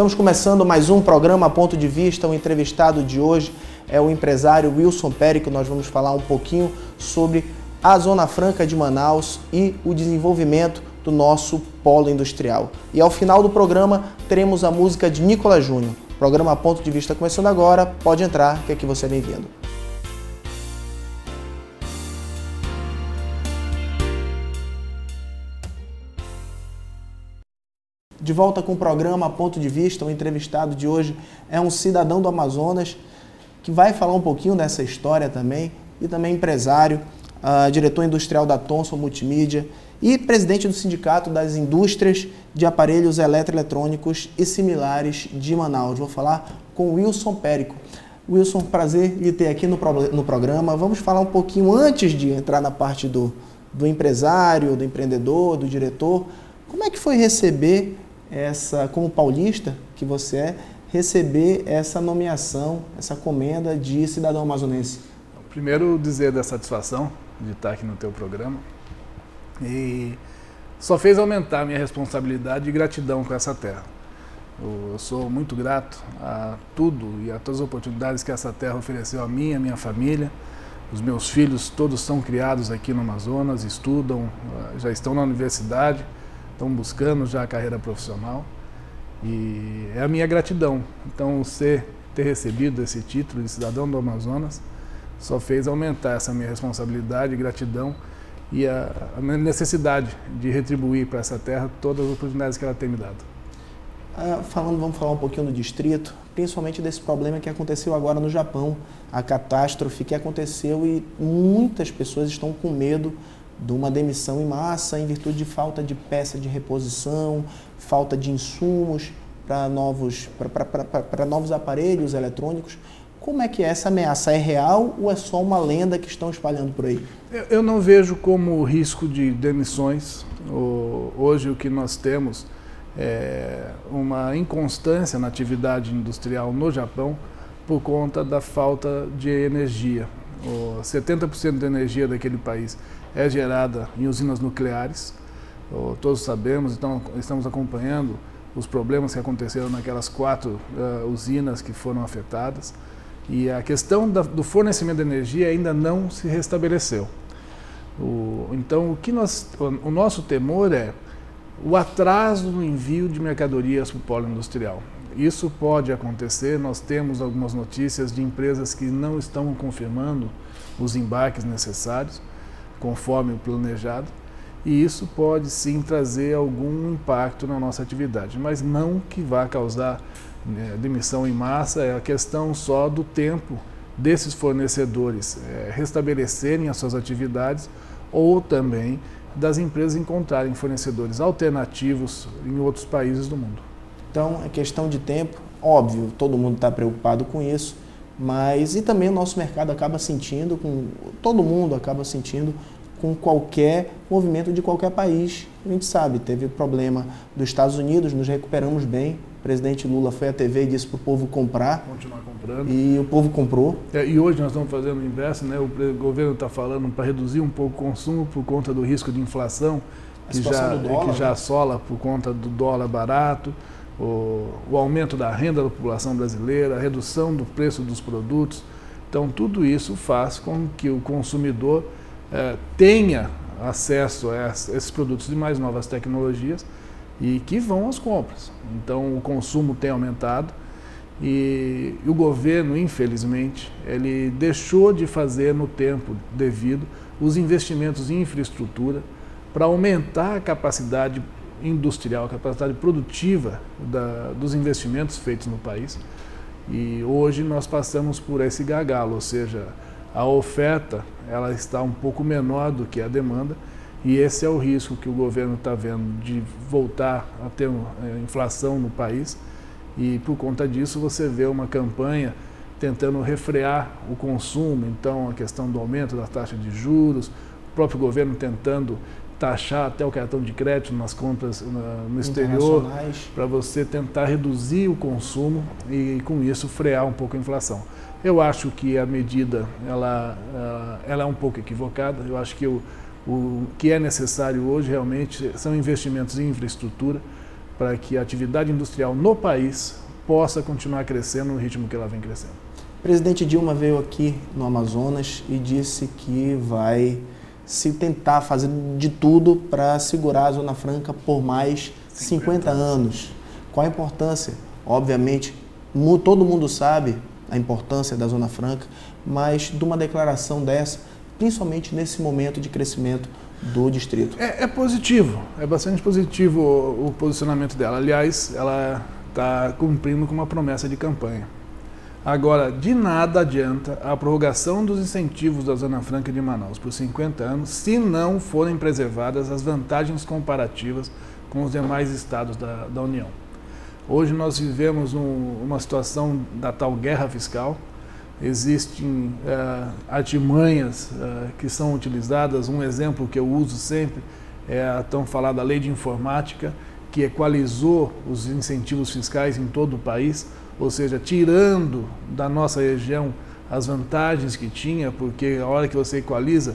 Estamos começando mais um programa Ponto de Vista. O entrevistado de hoje é o empresário Wilson Périco. Nós vamos falar um pouquinho sobre a Zona Franca de Manaus e o desenvolvimento do nosso polo industrial. E ao final do programa teremos a música de Nicolas Júnior. Programa Ponto de Vista começando agora. Pode entrar, que aqui você é bem-vindo. De volta com o programa Ponto de Vista, o entrevistado de hoje é um cidadão do Amazonas que vai falar um pouquinho dessa história também, e também empresário, diretor industrial da Thomson Multimídia e presidente do Sindicato das Indústrias de Aparelhos Eletroeletrônicos e Similares de Manaus. Vou falar com o Wilson Périco. Wilson, prazer lhe ter aqui no programa. Vamos falar um pouquinho antes de entrar na parte do empresário, do empreendedor, do diretor. Como é que foi receber como paulista que você é, receber essa nomeação, essa comenda de cidadão amazonense? Primeiro, dizer da satisfação de estar aqui no teu programa, e só fez aumentar a minha responsabilidade e gratidão com essa terra. Eu sou muito grato a tudo e a todas as oportunidades que essa terra ofereceu a mim, a minha família. Os meus filhos todos são criados aqui no Amazonas, estudam, já estão na universidade, estão buscando já a carreira profissional, e é a minha gratidão. Então, ter recebido esse título de cidadão do Amazonas só fez aumentar essa minha responsabilidade e gratidão e a minha necessidade de retribuir para essa terra todas as oportunidades que ela tem me dado. Vamos falar um pouquinho do distrito, principalmente desse problema que aconteceu agora no Japão, a catástrofe que aconteceu, e muitas pessoas estão com medo de uma demissão em massa em virtude de falta de peça de reposição, falta de insumos para novos aparelhos eletrônicos. Como é que essa ameaça é real ou é só uma lenda que estão espalhando por aí? Eu não vejo como risco de demissões. Hoje o que nós temos é uma inconstância na atividade industrial no Japão por conta da falta de energia. 70% da energia daquele país é gerada em usinas nucleares. Todos sabemos, então estamos acompanhando os problemas que aconteceram naquelas 4 usinas que foram afetadas, e a questão do fornecimento de energia ainda não se restabeleceu. Então o nosso temor é o atraso no envio de mercadorias para o polo industrial. Isso pode acontecer. Nós temos algumas notícias de empresas que não estão confirmando os embarques necessários conforme o planejado, e isso pode sim trazer algum impacto na nossa atividade, mas não que vá causar demissão em massa. É a questão só do tempo desses fornecedores restabelecerem as suas atividades, ou também das empresas encontrarem fornecedores alternativos em outros países do mundo. Então é questão de tempo, óbvio, todo mundo está preocupado com isso, mas e também o nosso mercado acaba sentindo, todo mundo acaba sentindo com qualquer movimento de qualquer país. A gente sabe, teve problema dos Estados Unidos, nos recuperamos bem. O presidente Lula foi à TV e disse para o povo comprar. Continuar comprando. E o povo comprou. E hoje nós estamos fazendo o inverso, né? O governo está falando para reduzir um pouco o consumo por conta do risco de inflação, que já assola por conta do dólar barato, o aumento da renda da população brasileira, a redução do preço dos produtos. Então, tudo isso faz com que o consumidor tenha acesso a esses produtos de mais novas tecnologias e que vão às compras. Então, o consumo tem aumentado, e o governo, infelizmente, ele deixou de fazer no tempo devido os investimentos em infraestrutura para aumentar a capacidade industrial, a capacidade produtiva dos investimentos feitos no país. E hoje nós passamos por esse gargalo, ou seja, a oferta ela está um pouco menor do que a demanda, e esse é o risco que o governo está vendo de voltar a ter inflação no país, e por conta disso você vê uma campanha tentando refrear o consumo. Então a questão do aumento da taxa de juros, o próprio governo tentando taxar até o cartão de crédito nas compras no exterior, para você tentar reduzir o consumo e com isso frear um pouco a inflação. Eu acho que a medida ela é um pouco equivocada. Eu acho que o que é necessário hoje realmente são investimentos em infraestrutura para que a atividade industrial no país possa continuar crescendo no ritmo que ela vem crescendo. O presidente Dilma veio aqui no Amazonas e disse que vai se tentar fazer de tudo para segurar a Zona Franca por mais 50 anos. Qual a importância? Obviamente, todo mundo sabe a importância da Zona Franca, mas de uma declaração dessa, principalmente nesse momento de crescimento do distrito. É positivo, é bastante positivo o posicionamento dela. Aliás, ela está cumprindo com uma promessa de campanha. Agora, de nada adianta a prorrogação dos incentivos da Zona Franca de Manaus por 50 anos se não forem preservadas as vantagens comparativas com os demais estados da União. Hoje nós vivemos uma situação da tal guerra fiscal. Existem artimanhas que são utilizadas. Um exemplo que eu uso sempre é a tão falada Lei de Informática, que equalizou os incentivos fiscais em todo o país, ou seja, tirando da nossa região as vantagens que tinha, porque a hora que você equaliza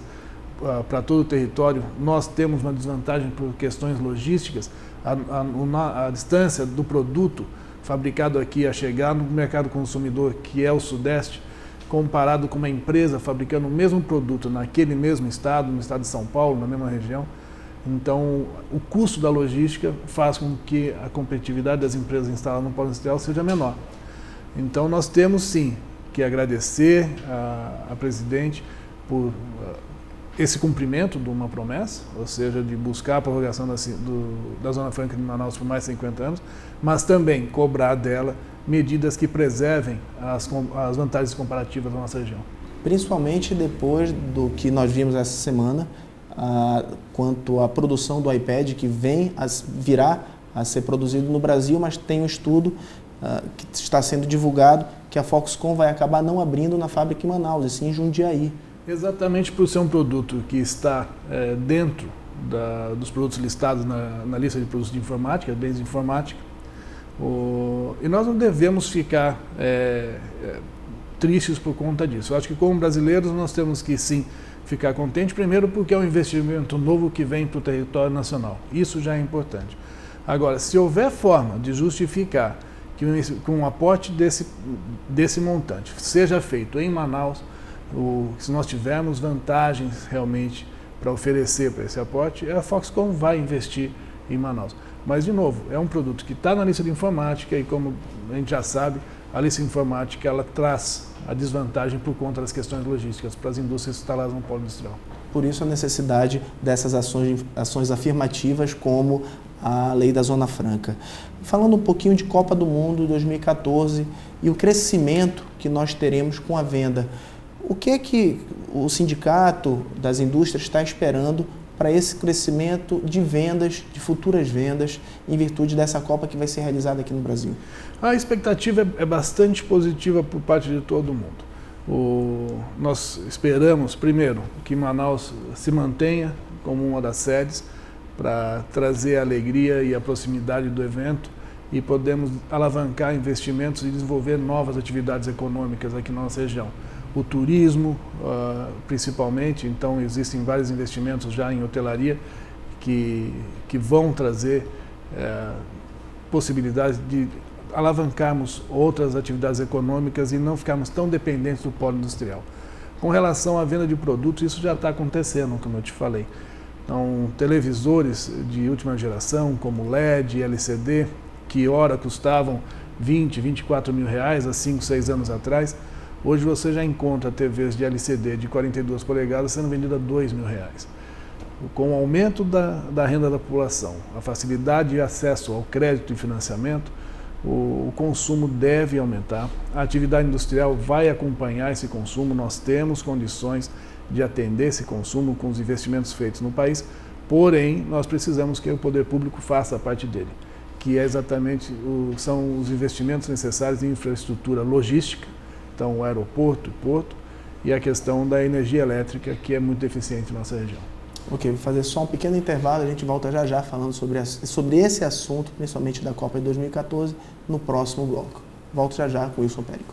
para todo o território, nós temos uma desvantagem por questões logísticas. A distância do produto fabricado aqui a chegar no mercado consumidor, que é o Sudeste, comparado com uma empresa fabricando o mesmo produto naquele mesmo estado, no estado de São Paulo, na mesma região. Então, o custo da logística faz com que a competitividade das empresas instaladas no polo industrial seja menor. Então, nós temos sim que agradecer a presidente por esse cumprimento de uma promessa, ou seja, de buscar a prorrogação da Zona Franca de Manaus por mais 50 anos, mas também cobrar dela medidas que preservem as vantagens comparativas da nossa região. Principalmente depois do que nós vimos essa semana, quanto à produção do iPad, que virá a ser produzido no Brasil, mas tem um estudo que está sendo divulgado que a Foxconn vai acabar não abrindo na fábrica em Manaus, e sim em Jundiaí. Exatamente por ser um produto que está dentro dos produtos listados na lista de produtos de informática, bens de informática, e nós não devemos ficar tristes por conta disso. Eu acho que como brasileiros nós temos que sim ficar contentes, primeiro porque é um investimento novo que vem para o território nacional. Isso já é importante. Agora, se houver forma de justificar que com um aporte desse montante seja feito em Manaus, se nós tivermos vantagens realmente para oferecer para esse aporte, a Foxconn vai investir em Manaus. Mas, de novo, é um produto que está na lista de informática e, como a gente já sabe, a lista de informática ela traz a desvantagem por conta das questões logísticas para as indústrias instaladas no polo industrial. Por isso a necessidade dessas ações afirmativas como a Lei da Zona Franca. Falando um pouquinho de Copa do Mundo 2014 e o crescimento que nós teremos com a venda, o que é que o Sindicato das Indústrias está esperando para esse crescimento de vendas, de futuras vendas, em virtude dessa Copa que vai ser realizada aqui no Brasil? A expectativa é bastante positiva por parte de todo mundo. Nós esperamos, primeiro, que Manaus se mantenha como uma das sedes para trazer a alegria e a proximidade do evento e podemos alavancar investimentos e desenvolver novas atividades econômicas aqui na nossa região. O turismo, principalmente, então existem vários investimentos já em hotelaria que vão trazer possibilidades de alavancarmos outras atividades econômicas e não ficarmos tão dependentes do polo industrial. Com relação à venda de produtos, isso já está acontecendo, como eu te falei. Então, televisores de última geração, como LED e LCD, que ora custavam 20, 24 mil reais há 5, 6 anos atrás, hoje você já encontra TVs de LCD de 42 polegadas sendo vendidas a 2 mil reais. Com o aumento da renda da população, a facilidade de acesso ao crédito e financiamento, o consumo deve aumentar. A atividade industrial vai acompanhar esse consumo, nós temos condições de atender esse consumo com os investimentos feitos no país, porém nós precisamos que o poder público faça a parte dele, que é exatamente são os investimentos necessários em infraestrutura logística, então o aeroporto, o porto, e a questão da energia elétrica, que é muito deficiente na nossa região. Ok, vou fazer só um pequeno intervalo, a gente volta já já falando sobre esse assunto, principalmente da Copa de 2014, no próximo bloco. Volto já já com o Wilson Périco.